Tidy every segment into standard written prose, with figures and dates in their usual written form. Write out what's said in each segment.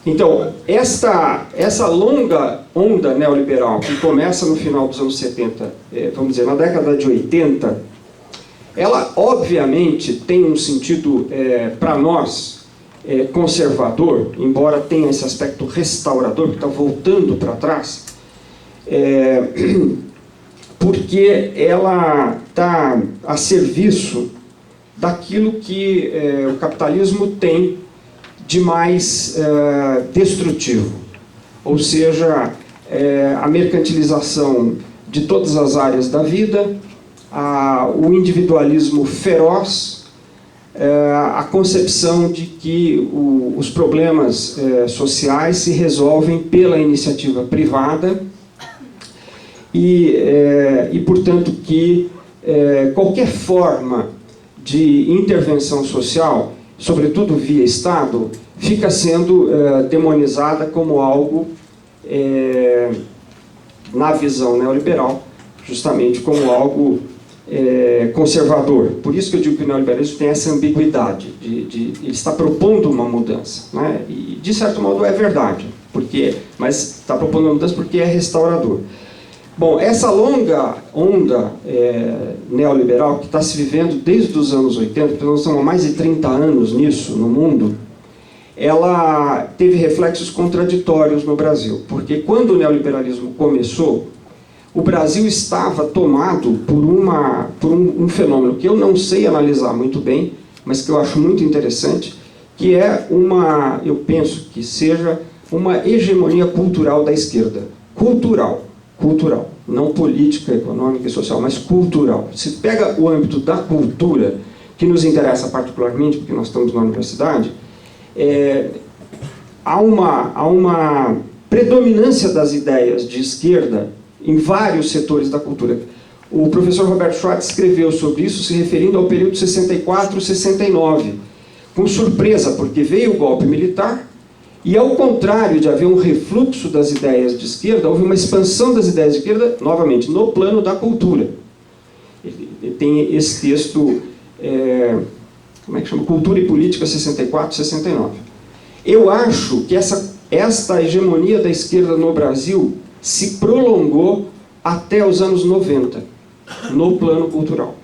Então, essa longa onda neoliberal, que começa no final dos anos 70, vamos dizer, na década de 80, ela obviamente tem um sentido, para nós, conservador, embora tenha esse aspecto restaurador, que está voltando para trás, porque ela está a serviço daquilo que o capitalismo tem de mais destrutivo, ou seja, a mercantilização de todas as áreas da vida, o individualismo feroz, a concepção de que os problemas sociais se resolvem pela iniciativa privada e portanto, que qualquer forma de intervenção social, sobretudo via Estado, fica sendo demonizada como algo, na visão neoliberal, justamente como algo conservador. Por isso que eu digo que o neoliberalismo tem essa ambiguidade, ele está propondo uma mudança, né? E de certo modo é verdade, mas está propondo uma mudança porque é restaurador. Bom, essa longa onda neoliberal que está se vivendo desde os anos 80, porque nós estamos há mais de 30 anos nisso no mundo, ela teve reflexos contraditórios no Brasil, porque quando o neoliberalismo começou, o Brasil estava tomado por um fenômeno que eu não sei analisar muito bem, mas que eu acho muito interessante, que é eu penso que seja uma hegemonia cultural da esquerda. Cultural, não política, econômica e social, mas cultural. Se pega o âmbito da cultura, que nos interessa particularmente, porque nós estamos na universidade, há uma predominância das ideias de esquerda em vários setores da cultura. O professor Roberto Schwartz escreveu sobre isso, se referindo ao período 64-69, com surpresa, porque veio o golpe militar, e ao contrário de haver um refluxo das ideias de esquerda, houve uma expansão das ideias de esquerda, novamente, no plano da cultura. Ele tem esse texto, como é que chama? Cultura e Política 64-69. Eu acho que esta hegemonia da esquerda no Brasil se prolongou até os anos 90, no plano cultural.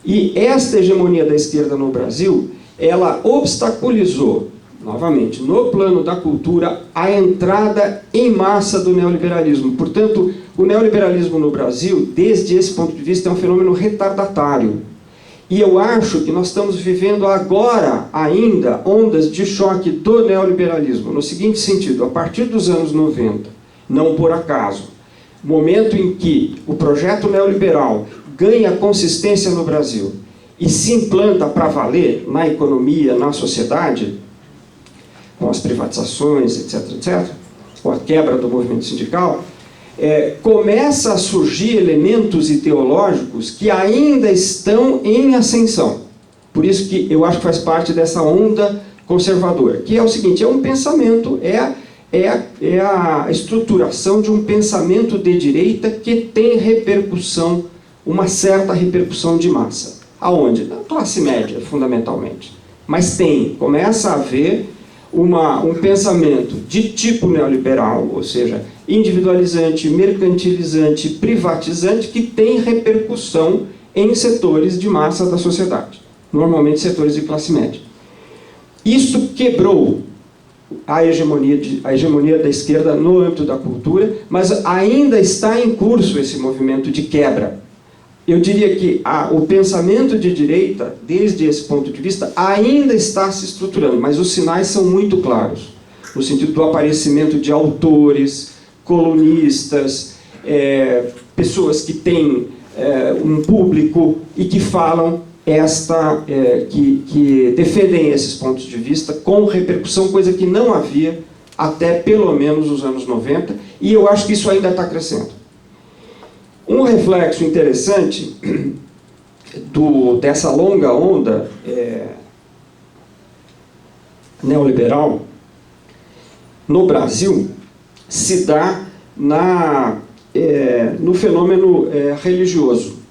E esta hegemonia da esquerda no Brasil, ela obstaculizou, novamente, no plano da cultura, a entrada em massa do neoliberalismo. Portanto, o neoliberalismo no Brasil, desde esse ponto de vista, é um fenômeno retardatário. E eu acho que nós estamos vivendo agora, ainda, ondas de choque do neoliberalismo, no seguinte sentido: a partir dos anos 90, não por acaso, momento em que o projeto neoliberal ganha consistência no Brasil e se implanta para valer na economia, na sociedade, com as privatizações, etc., com a quebra do movimento sindical, começa a surgir elementos ideológicos que ainda estão em ascensão. Por isso que eu acho que faz parte dessa onda conservadora, que é o seguinte: é um pensamento, é a estruturação de um pensamento de direita que tem repercussão, uma certa repercussão de massa. Aonde? Na classe média, fundamentalmente. Mas começa a haver um pensamento de tipo neoliberal, ou seja, individualizante, mercantilizante, privatizante, que tem repercussão em setores de massa da sociedade, normalmente setores de classe média. Isso quebrou a hegemonia da esquerda no âmbito da cultura, mas ainda está em curso esse movimento de quebra. Eu diria que o pensamento de direita, desde esse ponto de vista, ainda está se estruturando, mas os sinais são muito claros, no sentido do aparecimento de autores, colunistas, pessoas que têm um público e que falam que defendem esses pontos de vista com repercussão, coisa que não havia até pelo menos os anos 90, e eu acho que isso ainda está crescendo. Um reflexo interessante dessa longa onda neoliberal no Brasil se dá no fenômeno religioso.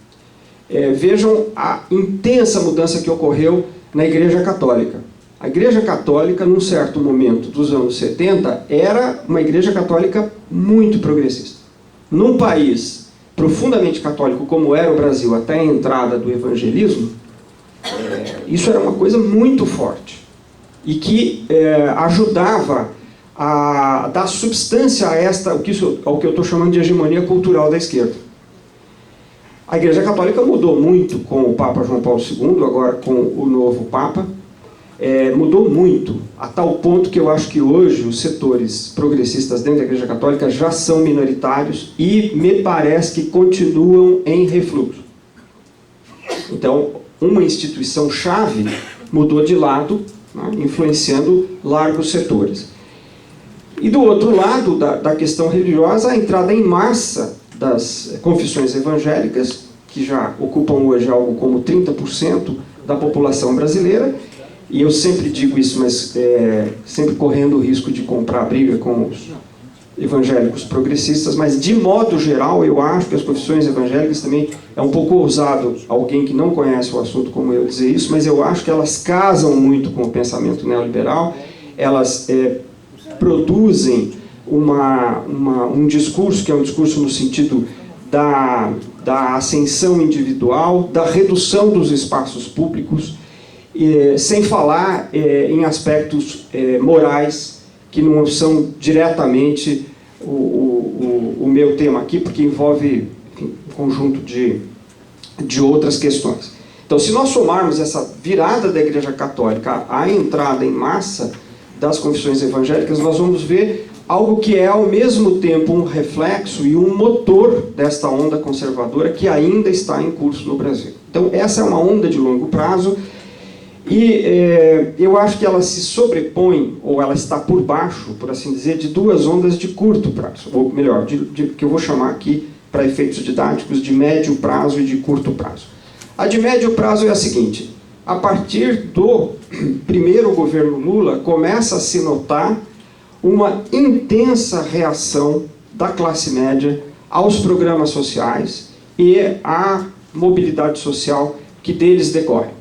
Vejam a intensa mudança que ocorreu na Igreja Católica. A Igreja Católica, num certo momento dos anos 70, era uma Igreja Católica muito progressista. Num país profundamente católico como era o Brasil até a entrada do evangelismo, isso era uma coisa muito forte e que ajudava a dar substância a ao que eu estou chamando de hegemonia cultural da esquerda. A Igreja Católica mudou muito com o Papa João Paulo II, agora com o novo Papa. Mudou muito, a tal ponto que eu acho que hoje os setores progressistas dentro da Igreja Católica já são minoritários e me parece que continuam em refluxo. Então, uma instituição-chave mudou de lado, né, influenciando largos setores. E do outro lado da questão religiosa, a entrada em massa das confissões evangélicas, que já ocupam hoje algo como 30% da população brasileira, e eu sempre digo isso, mas sempre correndo o risco de comprar briga com os evangélicos progressistas, mas de modo geral eu acho que as confissões evangélicas também, é um pouco ousado alguém que não conhece o assunto como eu dizer isso, mas eu acho que elas casam muito com o pensamento neoliberal, elas produzem um discurso que é um discurso no sentido da ascensão individual, da redução dos espaços públicos, sem falar em aspectos morais que não são diretamente o meu tema aqui, porque envolve, enfim, um conjunto de outras questões. Então, se nós somarmos essa virada da Igreja Católica à entrada em massa das confissões evangélicas, nós vamos ver algo que é ao mesmo tempo um reflexo e um motor desta onda conservadora que ainda está em curso no Brasil. Então, essa é uma onda de longo prazo. E eu acho que ela se sobrepõe, ou ela está por baixo, por assim dizer, de duas ondas de curto prazo, ou melhor, que eu vou chamar aqui, para efeitos didáticos, de médio prazo e de curto prazo. A de médio prazo é a seguinte: a partir do primeiro governo Lula, começa a se notar uma intensa reação da classe média aos programas sociais e à mobilidade social que deles decorre.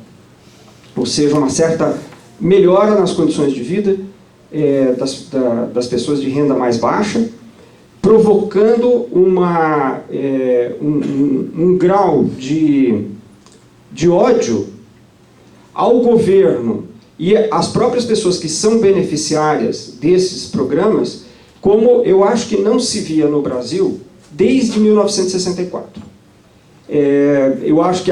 Ou seja, uma certa melhora nas condições de vida das pessoas de renda mais baixa, provocando um grau de ódio ao governo e às próprias pessoas que são beneficiárias desses programas, como eu acho que não se via no Brasil desde 1964. Eu acho que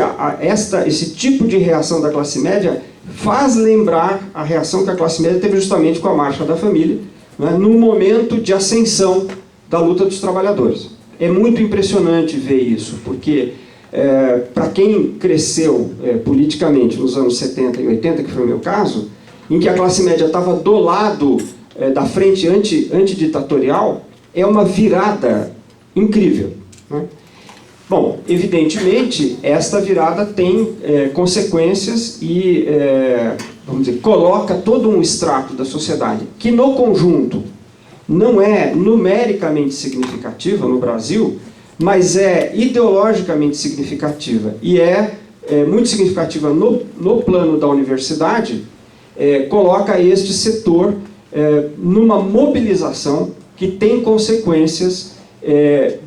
esse tipo de reação da classe média faz lembrar a reação que a classe média teve justamente com a Marcha da Família, né, no momento de ascensão da luta dos trabalhadores. É muito impressionante ver isso, porque para quem cresceu politicamente nos anos 70 e 80, que foi o meu caso, em que a classe média estava do lado da frente antiditatorial, é uma virada incrível, né? Bom, evidentemente, esta virada tem consequências e, vamos dizer, coloca todo um extrato da sociedade que, no conjunto, não é numericamente significativa no Brasil, mas é ideologicamente significativa e muito significativa no plano da universidade, coloca este setor numa mobilização que tem consequências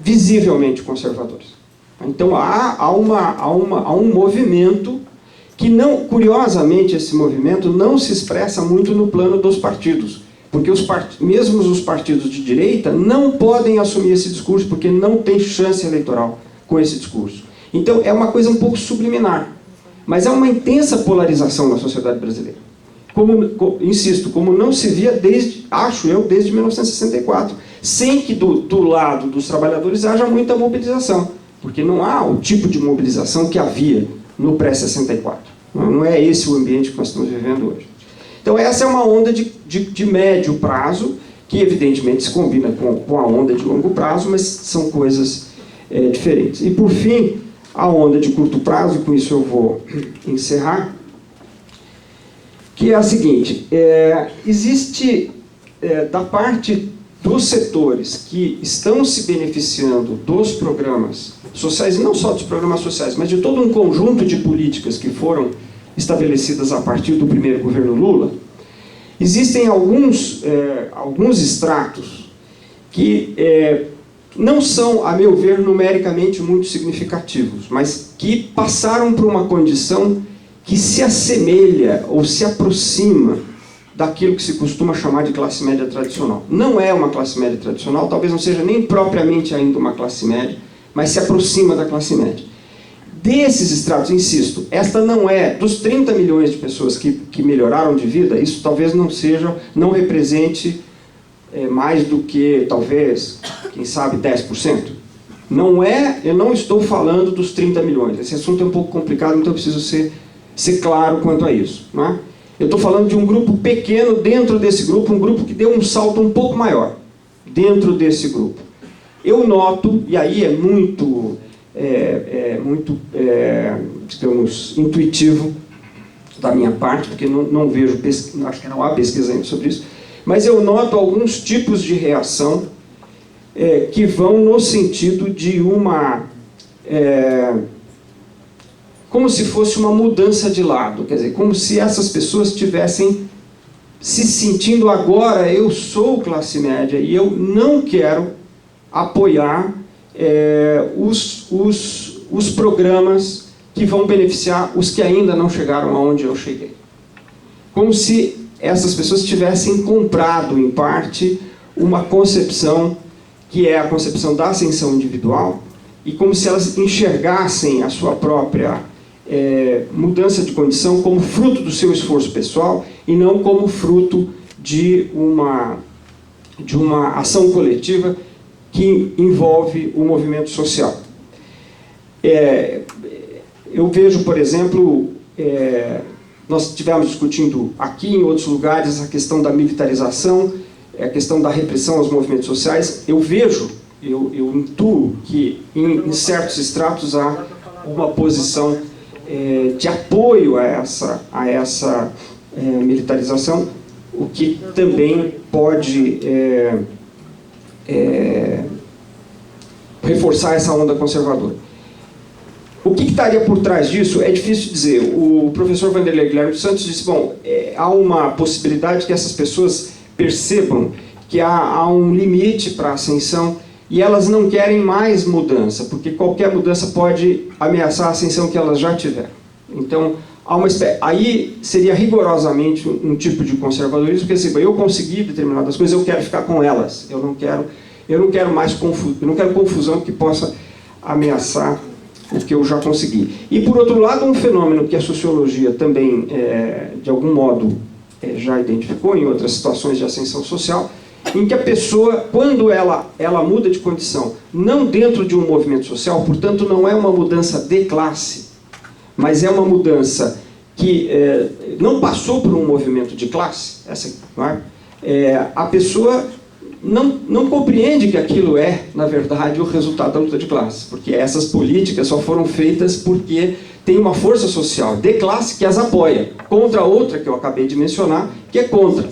visivelmente conservadoras. Então há um movimento que, não, curiosamente, esse movimento não se expressa muito no plano dos partidos, porque mesmo os partidos de direita não podem assumir esse discurso, porque não tem chance eleitoral com esse discurso. Então é uma coisa um pouco subliminar, mas é uma intensa polarização na sociedade brasileira. Insisto, como não se via desde 1964, sem que do lado dos trabalhadores haja muita mobilização, porque não há o tipo de mobilização que havia no pré-64. Não é esse o ambiente que nós estamos vivendo hoje. Então essa é uma onda de médio prazo, que evidentemente se combina com a onda de longo prazo, mas são coisas diferentes. E por fim, a onda de curto prazo, e com isso eu vou encerrar, que é a seguinte: existe da parte dos setores que estão se beneficiando dos programas sociais, e não só dos programas sociais, mas de todo um conjunto de políticas que foram estabelecidas a partir do primeiro governo Lula, Existem alguns estratos que não são, a meu ver, numericamente muito significativos, mas que passaram por uma condição que se assemelha ou se aproxima daquilo que se costuma chamar de classe média tradicional. Não é uma classe média tradicional, talvez não seja nem propriamente ainda uma classe média, mas se aproxima da classe média. Desses estratos, insisto, esta não é, dos 30 milhões de pessoas que melhoraram de vida, isso talvez não represente mais do que, talvez, quem sabe, 10%. Não é, eu não estou falando dos 30 milhões, esse assunto é um pouco complicado, então eu preciso ser claro quanto a isso, não é? Eu estou falando de um grupo pequeno, dentro desse grupo, um grupo que deu um salto um pouco maior, dentro desse grupo. Eu noto, e aí é muito, digamos, intuitivo da minha parte, porque não vejo, acho que não há pesquisa ainda sobre isso, mas eu noto alguns tipos de reação que vão no sentido de uma... como se fosse uma mudança de lado, quer dizer, como se essas pessoas estivessem se sentindo agora, eu sou classe média e eu não quero apoiar os programas que vão beneficiar os que ainda não chegaram aonde eu cheguei. Como se essas pessoas tivessem comprado, em parte, uma concepção que é a concepção da ascensão individual, e como se elas enxergassem a sua própria mudança de condição como fruto do seu esforço pessoal e não como fruto de uma ação coletiva que envolve o movimento social. Eu vejo, por exemplo, nós estivemos discutindo aqui e em outros lugares a questão da militarização, a questão da repressão aos movimentos sociais. Eu vejo, eu intuo que em certos estratos há uma posição de apoio a essa militarização, o que também pode reforçar essa onda conservadora. O que estaria por trás disso é difícil dizer. O professor Vanderlei Guilherme dos Santos disse, bom, há uma possibilidade que essas pessoas percebam que há um limite para a ascensão e elas não querem mais mudança, porque qualquer mudança pode ameaçar a ascensão que elas já tiveram. Então, aí seria rigorosamente um tipo de conservadorismo, porque assim, eu consegui determinadas coisas, eu quero ficar com elas. Eu não quero mais confusão que possa ameaçar o que eu já consegui. E, por outro lado, um fenômeno que a sociologia também, de algum modo, já identificou em outras situações de ascensão social, em que a pessoa, quando ela muda de condição, não dentro de um movimento social, portanto, não é uma mudança de classe, mas é uma mudança que não passou por um movimento de classe, a pessoa não compreende que aquilo é, na verdade, o resultado da luta de classe, porque essas políticas só foram feitas porque tem uma força social de classe que as apoia, contra a outra que eu acabei de mencionar, que é contra.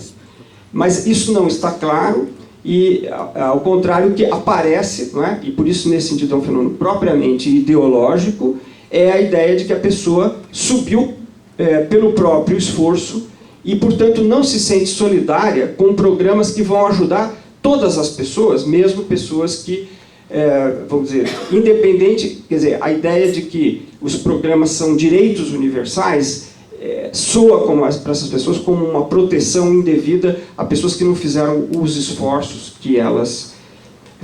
Mas isso não está claro e, ao contrário, o que aparece, e por isso, nesse sentido, é um fenômeno propriamente ideológico, é a ideia de que a pessoa subiu pelo próprio esforço e, portanto, não se sente solidária com programas que vão ajudar todas as pessoas, mesmo pessoas que, vamos dizer, independente, quer dizer, a ideia de que os programas são direitos universais soa para essas pessoas como uma proteção indevida a pessoas que não fizeram os esforços que elas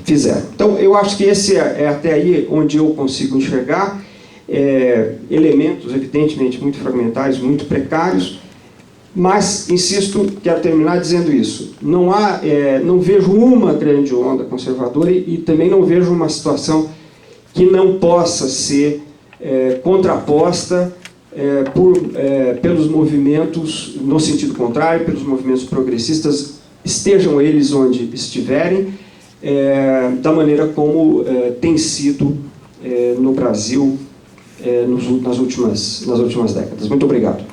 fizeram. Então, eu acho que esse é até aí onde eu consigo enxergar elementos, evidentemente, muito fragmentários, muito precários, mas, insisto, quero terminar dizendo isso. Não vejo uma grande onda conservadora e também não vejo uma situação que não possa ser contraposta pelos movimentos, no sentido contrário, pelos movimentos progressistas, estejam eles onde estiverem, da maneira como tem sido no Brasil nas últimas décadas. Muito obrigado.